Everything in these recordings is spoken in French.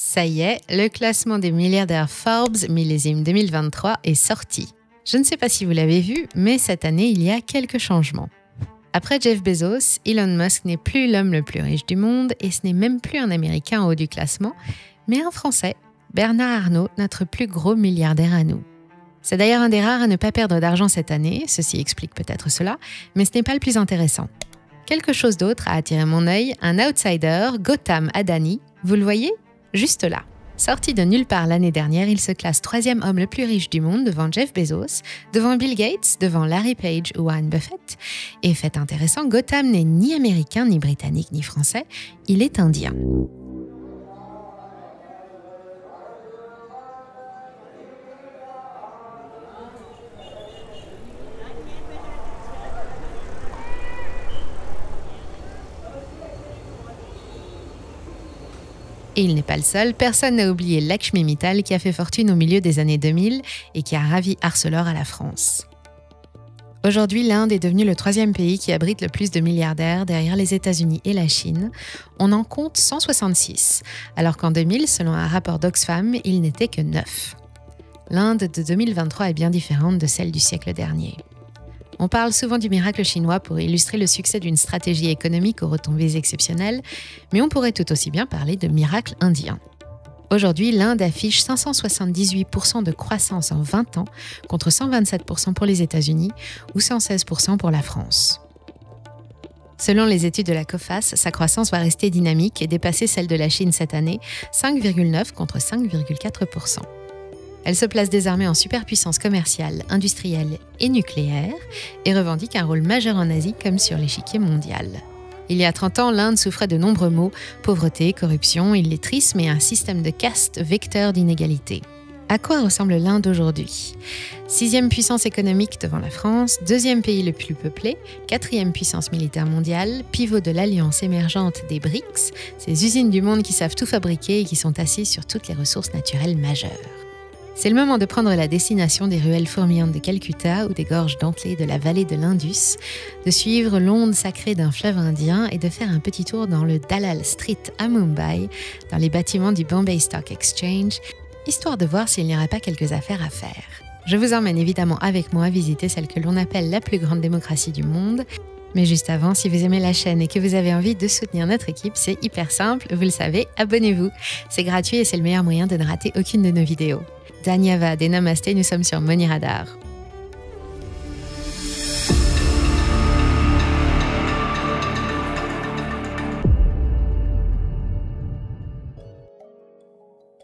Ça y est, le classement des milliardaires Forbes millésime 2023 est sorti. Je ne sais pas si vous l'avez vu, mais cette année, il y a quelques changements. Après Jeff Bezos, Elon Musk n'est plus l'homme le plus riche du monde et ce n'est même plus un Américain en haut du classement, mais un Français, Bernard Arnault, notre plus gros milliardaire à nous. C'est d'ailleurs un des rares à ne pas perdre d'argent cette année, ceci explique peut-être cela, mais ce n'est pas le plus intéressant. Quelque chose d'autre a attiré mon œil, un outsider, Gautam Adani, vous le voyez ? Juste là. Sorti de nulle part l'année dernière, il se classe 3e homme le plus riche du monde devant Jeff Bezos, devant Bill Gates, devant Larry Page ou Warren Buffett. Et fait intéressant, Gautam n'est ni américain, ni britannique, ni français, il est indien. Et il n'est pas le seul, personne n'a oublié Lakshmi Mittal qui a fait fortune au milieu des années 2000 et qui a ravi Arcelor à la France. Aujourd'hui, l'Inde est devenue le 3e pays qui abrite le plus de milliardaires derrière les États-Unis et la Chine. On en compte 166, alors qu'en 2000, selon un rapport d'Oxfam, il n'était que 9. L'Inde de 2023 est bien différente de celle du siècle dernier. On parle souvent du miracle chinois pour illustrer le succès d'une stratégie économique aux retombées exceptionnelles, mais on pourrait tout aussi bien parler de miracle indien. Aujourd'hui, l'Inde affiche 578% de croissance en 20 ans, contre 127% pour les États-Unis ou 116% pour la France. Selon les études de la COFAS, sa croissance va rester dynamique et dépasser celle de la Chine cette année, 5,9 contre 5,4%. Elle se place désormais en superpuissance commerciale, industrielle et nucléaire et revendique un rôle majeur en Asie comme sur l'échiquier mondial. Il y a 30 ans, l'Inde souffrait de nombreux maux, pauvreté, corruption, illettrisme et un système de caste vecteur d'inégalité. À quoi ressemble l'Inde aujourd'hui ? 6e puissance économique devant la France, 2e pays le plus peuplé, 4e puissance militaire mondiale, pivot de l'alliance émergente des BRICS, ces usines du monde qui savent tout fabriquer et qui sont assises sur toutes les ressources naturelles majeures. C'est le moment de prendre la destination des ruelles fourmillantes de Calcutta ou des gorges dentelées de la vallée de l'Indus, de suivre l'onde sacrée d'un fleuve indien et de faire un petit tour dans le Dalal Street à Mumbai, dans les bâtiments du Bombay Stock Exchange, histoire de voir s'il n'y aurait pas quelques affaires à faire. Je vous emmène évidemment avec moi visiter celle que l'on appelle la plus grande démocratie du monde. Mais juste avant, si vous aimez la chaîne et que vous avez envie de soutenir notre équipe, c'est hyper simple, vous le savez, abonnez-vous. C'est gratuit et c'est le meilleur moyen de ne rater aucune de nos vidéos. Dhanyavad et Namasté, nous sommes sur Money Radar.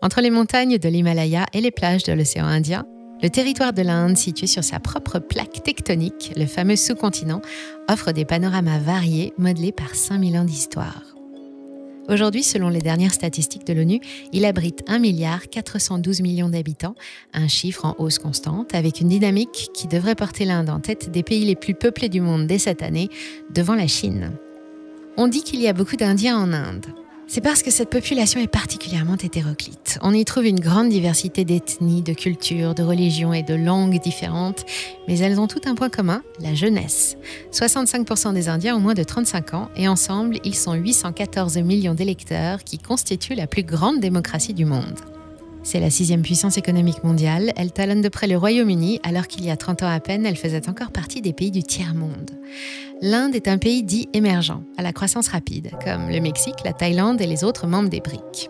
Entre les montagnes de l'Himalaya et les plages de l'océan Indien, le territoire de l'Inde, situé sur sa propre plaque tectonique, le fameux sous-continent, offre des panoramas variés modelés par 5000 ans d'histoire. Aujourd'hui, selon les dernières statistiques de l'ONU, il abrite 1,412 milliard d'habitants, un chiffre en hausse constante, avec une dynamique qui devrait porter l'Inde en tête des pays les plus peuplés du monde dès cette année, devant la Chine. On dit qu'il y a beaucoup d'Indiens en Inde. C'est parce que cette population est particulièrement hétéroclite. On y trouve une grande diversité d'ethnies, de cultures, de religions et de langues différentes, mais elles ont tout un point commun, la jeunesse. 65% des Indiens ont moins de 35 ans et ensemble, ils sont 814 millions d'électeurs qui constituent la plus grande démocratie du monde. C'est la 6e puissance économique mondiale, elle talonne de près le Royaume-Uni alors qu'il y a 30 ans à peine, elle faisait encore partie des pays du tiers-monde. L'Inde est un pays dit émergent, à la croissance rapide, comme le Mexique, la Thaïlande et les autres membres des BRICS.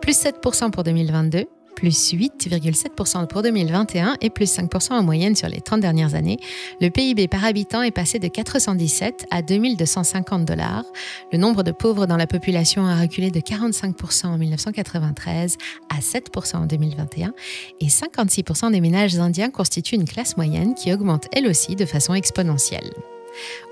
Plus 7% pour 2022, plus 8,7% pour 2021 et plus 5% en moyenne sur les 30 dernières années, le PIB par habitant est passé de 417 à 2250 $. Le nombre de pauvres dans la population a reculé de 45% en 1993 à 7% en 2021 et 56% des ménages indiens constituent une classe moyenne qui augmente elle aussi de façon exponentielle.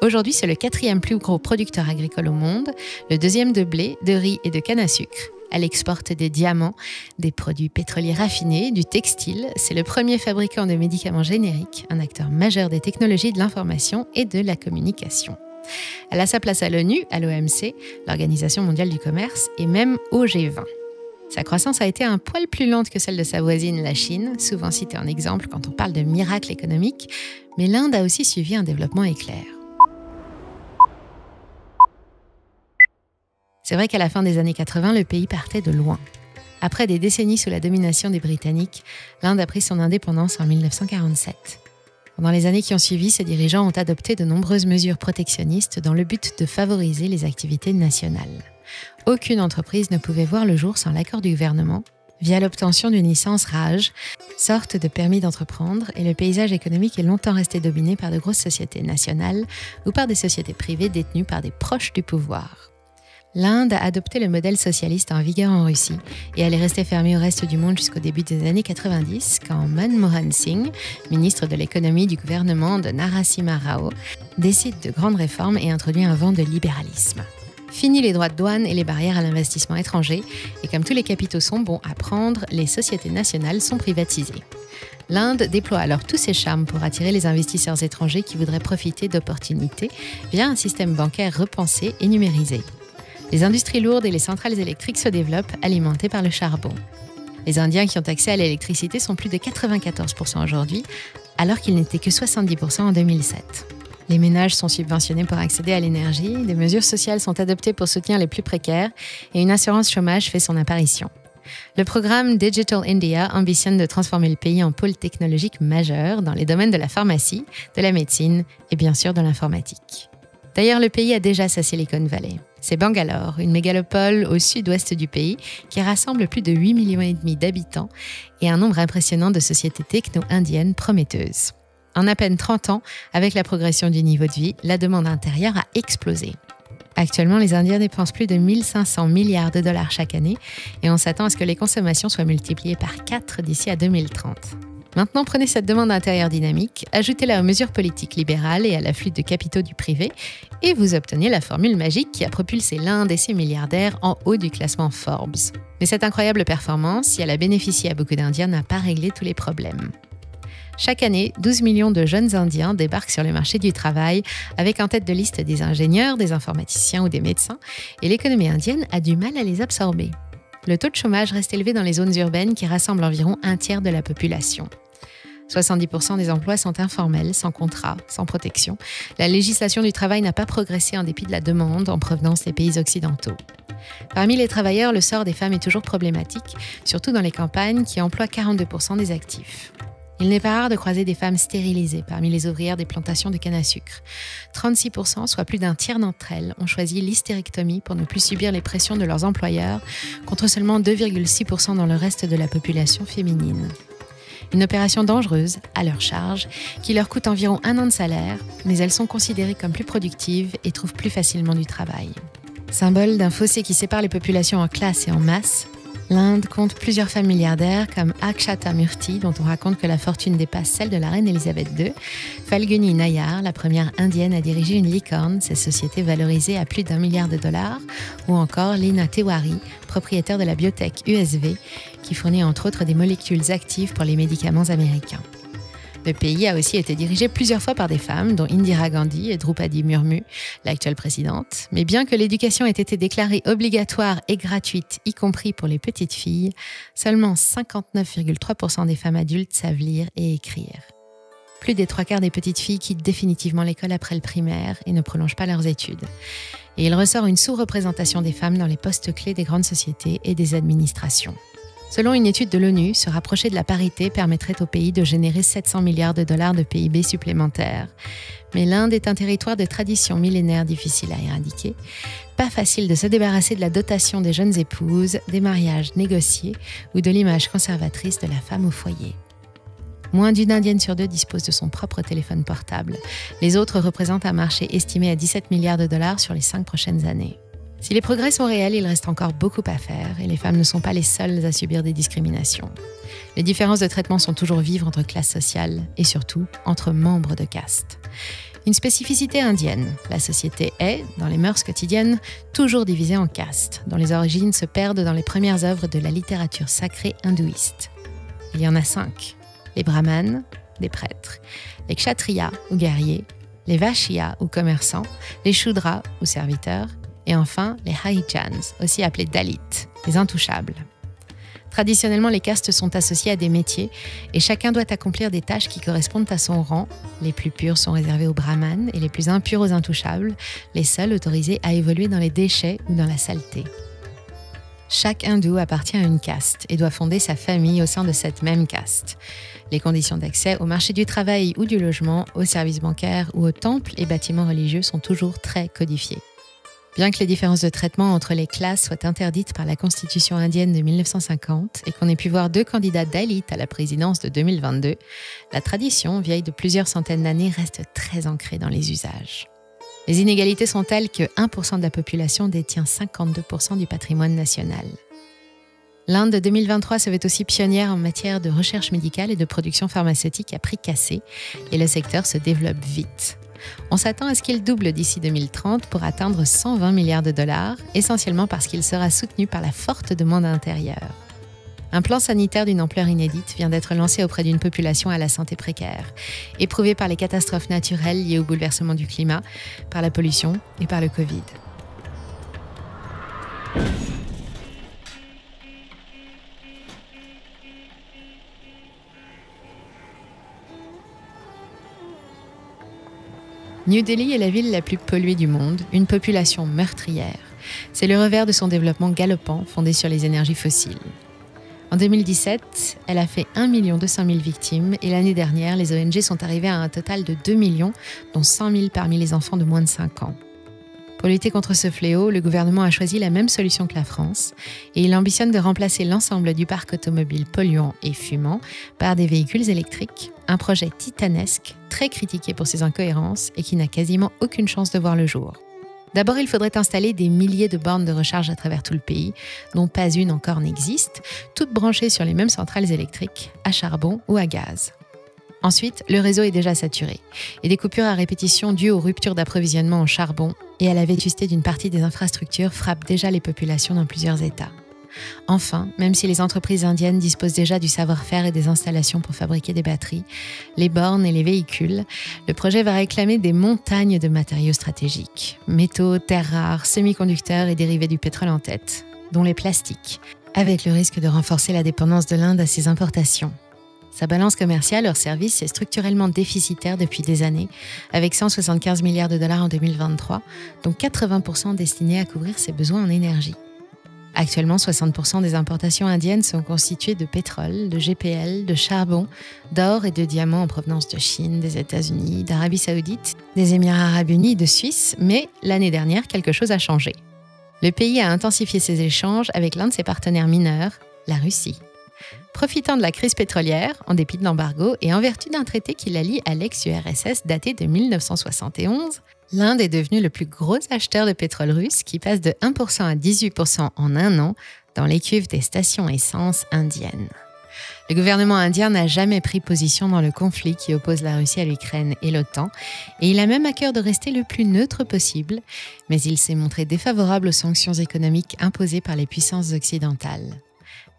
Aujourd'hui, c'est le 4e plus gros producteur agricole au monde, le 2e de blé, de riz et de canne à sucre. Elle exporte des diamants, des produits pétroliers raffinés, du textile. C'est le premier fabricant de médicaments génériques, un acteur majeur des technologies de l'information et de la communication. Elle a sa place à l'ONU, à l'OMC, l'Organisation mondiale du commerce, et même au G20. Sa croissance a été un poil plus lente que celle de sa voisine, la Chine, souvent citée en exemple quand on parle de miracle économique, mais l'Inde a aussi suivi un développement éclair. C'est vrai qu'à la fin des années 80, le pays partait de loin. Après des décennies sous la domination des Britanniques, l'Inde a pris son indépendance en 1947. Pendant les années qui ont suivi, ses dirigeants ont adopté de nombreuses mesures protectionnistes dans le but de favoriser les activités nationales. Aucune entreprise ne pouvait voir le jour sans l'accord du gouvernement, via l'obtention d'une licence Raj, sorte de permis d'entreprendre, et le paysage économique est longtemps resté dominé par de grosses sociétés nationales ou par des sociétés privées détenues par des proches du pouvoir. L'Inde a adopté le modèle socialiste en vigueur en Russie et elle est restée fermée au reste du monde jusqu'au début des années 90 quand Manmohan Singh, ministre de l'économie du gouvernement de Narasimha Rao, décide de grandes réformes et introduit un vent de libéralisme. Fini les droits de douane et les barrières à l'investissement étranger, et comme tous les capitaux sont bons à prendre, les sociétés nationales sont privatisées. L'Inde déploie alors tous ses charmes pour attirer les investisseurs étrangers qui voudraient profiter d'opportunités via un système bancaire repensé et numérisé. Les industries lourdes et les centrales électriques se développent, alimentées par le charbon. Les Indiens qui ont accès à l'électricité sont plus de 94% aujourd'hui, alors qu'ils n'étaient que 70% en 2007. Les ménages sont subventionnés pour accéder à l'énergie, des mesures sociales sont adoptées pour soutenir les plus précaires et une assurance chômage fait son apparition. Le programme Digital India ambitionne de transformer le pays en pôle technologique majeur dans les domaines de la pharmacie, de la médecine et bien sûr de l'informatique. D'ailleurs, le pays a déjà sa Silicon Valley. C'est Bangalore, une mégalopole au sud-ouest du pays qui rassemble plus de 8,5 millions d'habitants et un nombre impressionnant de sociétés techno-indiennes prometteuses. En à peine 30 ans, avec la progression du niveau de vie, la demande intérieure a explosé. Actuellement, les Indiens dépensent plus de 1 500 milliards de dollars chaque année et on s'attend à ce que les consommations soient multipliées par 4 d'ici à 2030. Maintenant, prenez cette demande intérieure dynamique, ajoutez-la aux mesures politiques libérales et à l'afflux de capitaux du privé et vous obtenez la formule magique qui a propulsé l'Inde et ses milliardaires en haut du classement Forbes. Mais cette incroyable performance, si elle a bénéficié à beaucoup d'Indiens, n'a pas réglé tous les problèmes. Chaque année, 12 millions de jeunes Indiens débarquent sur le marché du travail avec en tête de liste des ingénieurs, des informaticiens ou des médecins, et l'économie indienne a du mal à les absorber. Le taux de chômage reste élevé dans les zones urbaines qui rassemblent environ un tiers de la population. 70% des emplois sont informels, sans contrat, sans protection. La législation du travail n'a pas progressé en dépit de la demande en provenance des pays occidentaux. Parmi les travailleurs, le sort des femmes est toujours problématique, surtout dans les campagnes qui emploient 42% des actifs. Il n'est pas rare de croiser des femmes stérilisées parmi les ouvrières des plantations de canne à sucre. 36%, soit plus d'un tiers d'entre elles, ont choisi l'hystérectomie pour ne plus subir les pressions de leurs employeurs, contre seulement 2,6% dans le reste de la population féminine. Une opération dangereuse, à leur charge, qui leur coûte environ 1 an de salaire, mais elles sont considérées comme plus productives et trouvent plus facilement du travail. Symbole d'un fossé qui sépare les populations en classes et en masse, l'Inde compte plusieurs femmes milliardaires comme Akshata Murthy, dont on raconte que la fortune dépasse celle de la reine Elisabeth II, Falguni Nayar, la première indienne à diriger une licorne, cette société valorisée à plus d'1 milliard de dollars, ou encore Leena Tewari, propriétaire de la biotech USV, qui fournit entre autres des molécules actives pour les médicaments américains. Le pays a aussi été dirigé plusieurs fois par des femmes, dont Indira Gandhi et Draupadi Murmu, l'actuelle présidente. Mais bien que l'éducation ait été déclarée obligatoire et gratuite, y compris pour les petites filles, seulement 59,3% des femmes adultes savent lire et écrire. Plus des 3/4 des petites filles quittent définitivement l'école après le primaire et ne prolongent pas leurs études. Et il ressort une sous-représentation des femmes dans les postes clés des grandes sociétés et des administrations. Selon une étude de l'ONU, se rapprocher de la parité permettrait au pays de générer 700 milliards de dollars de PIB supplémentaires. Mais l'Inde est un territoire de tradition millénaire difficile à éradiquer. Pas facile de se débarrasser de la dotation des jeunes épouses, des mariages négociés ou de l'image conservatrice de la femme au foyer. Moins d'une Indienne sur 2 dispose de son propre téléphone portable. Les autres représentent un marché estimé à 17 milliards de dollars sur les 5 prochaines années. Si les progrès sont réels, il reste encore beaucoup à faire et les femmes ne sont pas les seules à subir des discriminations. Les différences de traitement sont toujours vives entre classes sociales et surtout entre membres de caste. Une spécificité indienne, la société est, dans les mœurs quotidiennes, toujours divisée en castes, dont les origines se perdent dans les premières œuvres de la littérature sacrée hindouiste. Il y en a 5. Les brahmanes, des prêtres, les kshatriyas ou guerriers, les vaishyas ou commerçants, les shudras ou serviteurs, et enfin les Harichans, aussi appelés Dalits, les intouchables. Traditionnellement, les castes sont associées à des métiers et chacun doit accomplir des tâches qui correspondent à son rang. Les plus purs sont réservés aux brahmanes et les plus impurs aux intouchables, les seuls autorisés à évoluer dans les déchets ou dans la saleté. Chaque hindou appartient à une caste et doit fonder sa famille au sein de cette même caste. Les conditions d'accès au marché du travail ou du logement, aux services bancaires ou aux temples et bâtiments religieux sont toujours très codifiées. Bien que les différences de traitement entre les classes soient interdites par la Constitution indienne de 1950 et qu'on ait pu voir 2 candidats Dalits à la présidence de 2022, la tradition, vieille de plusieurs centaines d'années, reste très ancrée dans les usages. Les inégalités sont telles que 1% de la population détient 52% du patrimoine national. L'Inde de 2023 se veut aussi pionnière en matière de recherche médicale et de production pharmaceutique à prix cassé, et le secteur se développe vite. On s'attend à ce qu'il double d'ici 2030 pour atteindre 120 milliards de dollars, essentiellement parce qu'il sera soutenu par la forte demande intérieure. Un plan sanitaire d'une ampleur inédite vient d'être lancé auprès d'une population à la santé précaire, éprouvée par les catastrophes naturelles liées au bouleversement du climat, par la pollution et par le Covid. New Delhi est la ville la plus polluée du monde, une population meurtrière. C'est le revers de son développement galopant fondé sur les énergies fossiles. En 2017, elle a fait 1 200 000 victimes et l'année dernière, les ONG sont arrivées à un total de 2 millions, dont 100 000 parmi les enfants de moins de 5 ans. Pour lutter contre ce fléau, le gouvernement a choisi la même solution que la France et il ambitionne de remplacer l'ensemble du parc automobile polluant et fumant par des véhicules électriques, un projet titanesque, très critiqué pour ses incohérences et qui n'a quasiment aucune chance de voir le jour. D'abord, il faudrait installer des milliers de bornes de recharge à travers tout le pays, dont pas une encore n'existe, toutes branchées sur les mêmes centrales électriques, à charbon ou à gaz. Ensuite, le réseau est déjà saturé et des coupures à répétition dues aux ruptures d'approvisionnement en charbon et à la vétusté d'une partie des infrastructures frappent déjà les populations dans plusieurs États. Enfin, même si les entreprises indiennes disposent déjà du savoir-faire et des installations pour fabriquer des batteries, les bornes et les véhicules, le projet va réclamer des montagnes de matériaux stratégiques, métaux, terres rares, semi-conducteurs et dérivés du pétrole en tête, dont les plastiques, avec le risque de renforcer la dépendance de l'Inde à ses importations. Sa balance commerciale hors service est structurellement déficitaire depuis des années, avec 175 milliards de dollars en 2023, dont 80% destinés à couvrir ses besoins en énergie. Actuellement, 60% des importations indiennes sont constituées de pétrole, de GPL, de charbon, d'or et de diamants en provenance de Chine, des États-Unis, d'Arabie Saoudite, des Émirats Arabes Unis et de Suisse, mais l'année dernière, quelque chose a changé. Le pays a intensifié ses échanges avec l'un de ses partenaires mineurs, la Russie. Profitant de la crise pétrolière, en dépit de l'embargo et en vertu d'un traité qui la lie à l'ex-URSS daté de 1971, l'Inde est devenue le plus gros acheteur de pétrole russe qui passe de 1% à 18% en un an dans les cuves des stations essence indiennes. Le gouvernement indien n'a jamais pris position dans le conflit qui oppose la Russie à l'Ukraine et l'OTAN, et il a même à cœur de rester le plus neutre possible, mais il s'est montré défavorable aux sanctions économiques imposées par les puissances occidentales.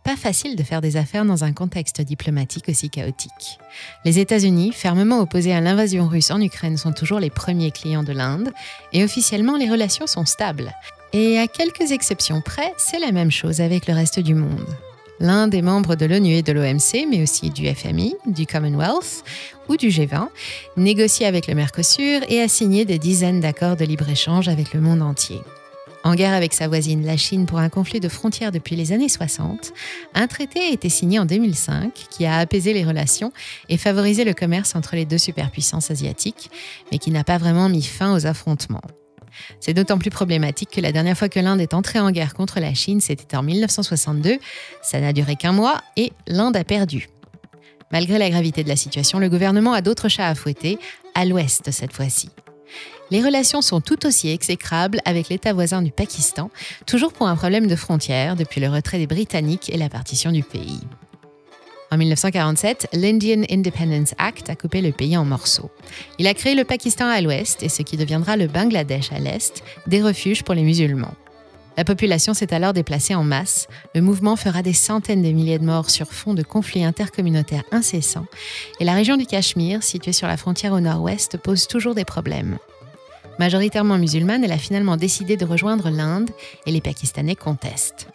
Pas facile de faire des affaires dans un contexte diplomatique aussi chaotique. Les États-Unis, fermement opposés à l'invasion russe en Ukraine, sont toujours les premiers clients de l'Inde et officiellement les relations sont stables. Et à quelques exceptions près, c'est la même chose avec le reste du monde. L'Inde est membre de l'ONU et de l'OMC, mais aussi du FMI, du Commonwealth ou du G20, négocie avec le Mercosur et a signé des dizaines d'accords de libre-échange avec le monde entier. En guerre avec sa voisine, la Chine, pour un conflit de frontières depuis les années 60, un traité a été signé en 2005 qui a apaisé les relations et favorisé le commerce entre les deux superpuissances asiatiques, mais qui n'a pas vraiment mis fin aux affrontements. C'est d'autant plus problématique que la dernière fois que l'Inde est entrée en guerre contre la Chine, c'était en 1962, ça n'a duré qu'un mois et l'Inde a perdu. Malgré la gravité de la situation, le gouvernement a d'autres chats à fouetter, à l'ouest cette fois-ci. Les relations sont tout aussi exécrables avec l'État voisin du Pakistan, toujours pour un problème de frontières depuis le retrait des Britanniques et la partition du pays. En 1947, l'Indian Independence Act a coupé le pays en morceaux. Il a créé le Pakistan à l'ouest et ce qui deviendra le Bangladesh à l'est, des refuges pour les musulmans. La population s'est alors déplacée en masse. Le mouvement fera des centaines de milliers de morts sur fond de conflits intercommunautaires incessants et la région du Cachemire, située sur la frontière au nord-ouest, pose toujours des problèmes. Majoritairement musulmane, elle a finalement décidé de rejoindre l'Inde et les Pakistanais contestent.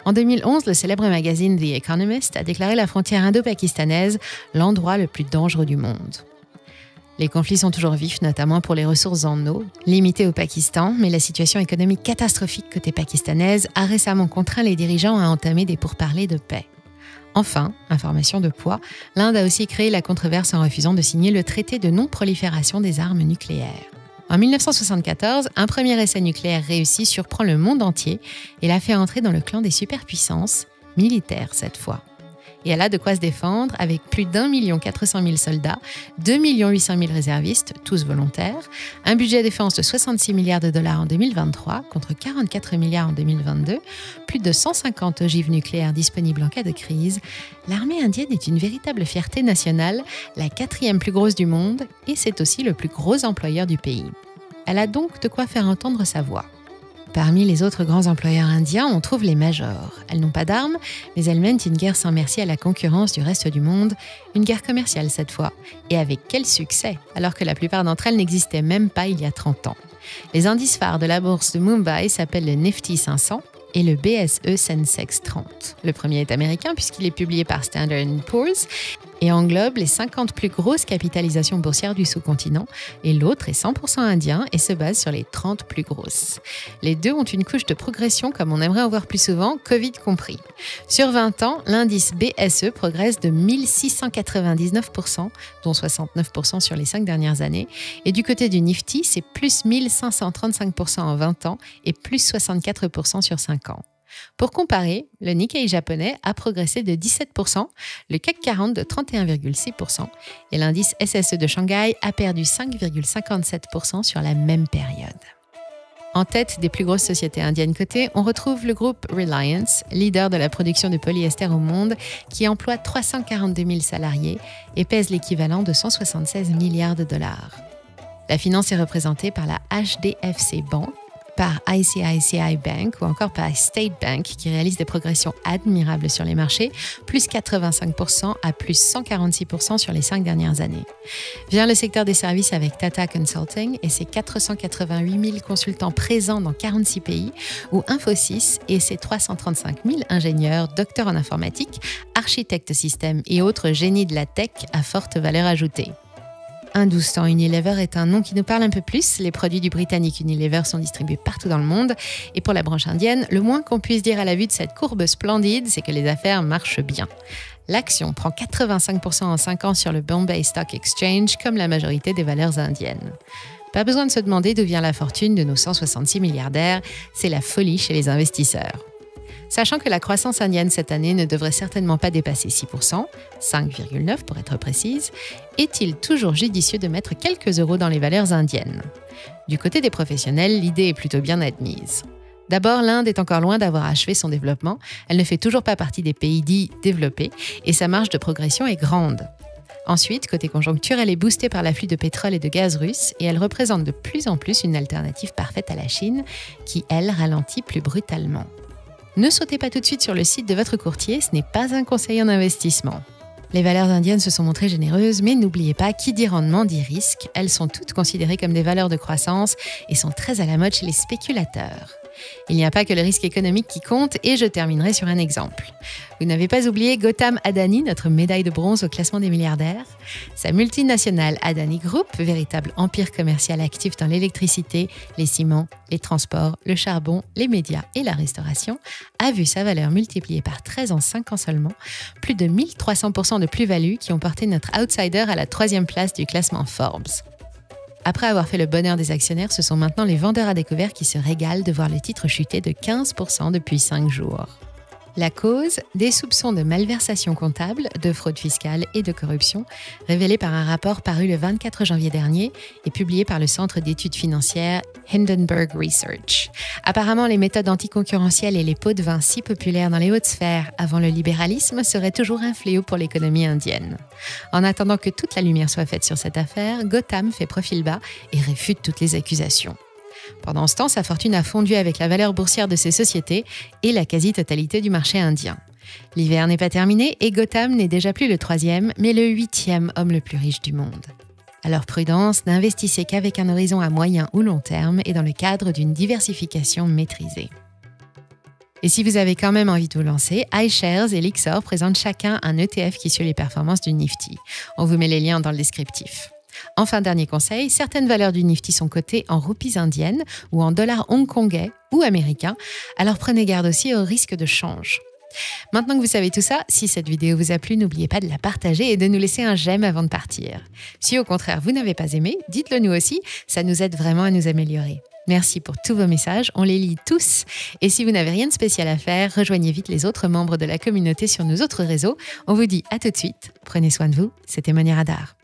En 2011, le célèbre magazine The Economist a déclaré la frontière indo-pakistanaise l'endroit le plus dangereux du monde. Les conflits sont toujours vifs, notamment pour les ressources en eau, limitées au Pakistan, mais la situation économique catastrophique côté pakistanaise a récemment contraint les dirigeants à entamer des pourparlers de paix. Enfin, information de poids, l'Inde a aussi créé la controverse en refusant de signer le traité de non-prolifération des armes nucléaires. En 1974, un premier essai nucléaire réussi surprend le monde entier et l'a fait entrer dans le clan des superpuissances, militaires cette fois. Et elle a de quoi se défendre avec plus d'1 400 000 soldats, 2 800 000 réservistes, tous volontaires, un budget défense de 66 milliards de dollars en 2023 contre 44 milliards en 2022, plus de 150 ogives nucléaires disponibles en cas de crise. L'armée indienne est une véritable fierté nationale, la 4e plus grosse du monde et c'est aussi le plus gros employeur du pays. Elle a donc de quoi faire entendre sa voix. Parmi les autres grands employeurs indiens, on trouve les majors. Elles n'ont pas d'armes, mais elles mènent une guerre sans merci à la concurrence du reste du monde, une guerre commerciale cette fois. Et avec quel succès, alors que la plupart d'entre elles n'existaient même pas il y a 30 ans. Les indices phares de la bourse de Mumbai s'appellent le Nifty 500 et le BSE Sensex 30. Le premier est américain puisqu'il est publié par Standard & Poor's et englobe les 50 plus grosses capitalisations boursières du sous-continent et l'autre est 100% indien et se base sur les 30 plus grosses. Les deux ont une couche de progression comme on aimerait en voir plus souvent, Covid compris. Sur 20 ans, l'indice BSE progresse de 1699%, dont 69% sur les 5 dernières années, et du côté du Nifty, c'est plus 1535% en 20 ans et plus 64% sur 5 ans. Pour comparer, le Nikkei japonais a progressé de 17%, le CAC 40 de 31,6% et l'indice SSE de Shanghai a perdu 5,57% sur la même période. En tête des plus grosses sociétés indiennes cotées, on retrouve le groupe Reliance, leader de la production de polyester au monde, qui emploie 342 000 salariés et pèse l'équivalent de 176 milliards de dollars. La finance est représentée par la HDFC Bank, par ICICI Bank ou encore par State Bank qui réalise des progressions admirables sur les marchés, plus 85% à plus 146% sur les 5 dernières années. Vient le secteur des services avec Tata Consulting et ses 488 000 consultants présents dans 46 pays, ou Infosys et ses 335 000 ingénieurs, docteurs en informatique, architectes systèmes et autres génies de la tech à forte valeur ajoutée. Hindustan Unilever est un nom qui nous parle un peu plus. Les produits du britannique Unilever sont distribués partout dans le monde. Et pour la branche indienne, le moins qu'on puisse dire à la vue de cette courbe splendide, c'est que les affaires marchent bien. L'action prend 85% en 5 ans sur le Bombay Stock Exchange, comme la majorité des valeurs indiennes. Pas besoin de se demander d'où vient la fortune de nos 166 milliardaires, c'est la folie chez les investisseurs. Sachant que la croissance indienne cette année ne devrait certainement pas dépasser 6%, 5,9% pour être précise, est-il toujours judicieux de mettre quelques euros dans les valeurs indiennes ? Du côté des professionnels, l'idée est plutôt bien admise. D'abord, l'Inde est encore loin d'avoir achevé son développement, elle ne fait toujours pas partie des pays dits développés et sa marge de progression est grande. Ensuite, côté conjoncture, elle est boostée par l'afflux de pétrole et de gaz russe et elle représente de plus en plus une alternative parfaite à la Chine qui, elle, ralentit plus brutalement. Ne sautez pas tout de suite sur le site de votre courtier, ce n'est pas un conseil en investissement. Les valeurs indiennes se sont montrées généreuses, mais n'oubliez pas, qui dit rendement dit risque. Elles sont toutes considérées comme des valeurs de croissance et sont très à la mode chez les spéculateurs. Il n'y a pas que le risque économique qui compte et je terminerai sur un exemple. Vous n'avez pas oublié Gautam Adani, notre médaille de bronze au classement des milliardaires. Sa multinationale Adani Group, véritable empire commercial actif dans l'électricité, les ciments, les transports, le charbon, les médias et la restauration, a vu sa valeur multipliée par 13 en 5 ans seulement, plus de 1300% de plus-value qui ont porté notre outsider à la 3e place du classement Forbes. Après avoir fait le bonheur des actionnaires, ce sont maintenant les vendeurs à découvert qui se régalent de voir le titre chuter de 15% depuis 5 jours. La cause, des soupçons de malversation comptable, de fraude fiscale et de corruption, révélés par un rapport paru le 24 janvier dernier et publié par le centre d'études financières Hindenburg Research. Apparemment, les méthodes anticoncurrentielles et les pots de vin si populaires dans les hautes sphères avant le libéralisme seraient toujours un fléau pour l'économie indienne. En attendant que toute la lumière soit faite sur cette affaire, Gautam fait profil bas et réfute toutes les accusations. Pendant ce temps, sa fortune a fondu avec la valeur boursière de ses sociétés et la quasi-totalité du marché indien. L'hiver n'est pas terminé et Gautam n'est déjà plus le 3e, mais le 8e homme le plus riche du monde. Alors prudence, n'investissez qu'avec un horizon à moyen ou long terme et dans le cadre d'une diversification maîtrisée. Et si vous avez quand même envie de vous lancer, iShares et Lyxor présentent chacun un ETF qui suit les performances du Nifty. On vous met les liens dans le descriptif. Enfin, dernier conseil, certaines valeurs du Nifty sont cotées en roupies indiennes ou en dollars hongkongais ou américains, alors prenez garde aussi au risque de change. Maintenant que vous savez tout ça, si cette vidéo vous a plu, n'oubliez pas de la partager et de nous laisser un j'aime avant de partir. Si au contraire vous n'avez pas aimé, dites-le nous aussi, ça nous aide vraiment à nous améliorer. Merci pour tous vos messages, on les lit tous. Et si vous n'avez rien de spécial à faire, rejoignez vite les autres membres de la communauté sur nos autres réseaux. On vous dit à tout de suite. Prenez soin de vous, c'était Monia Radar.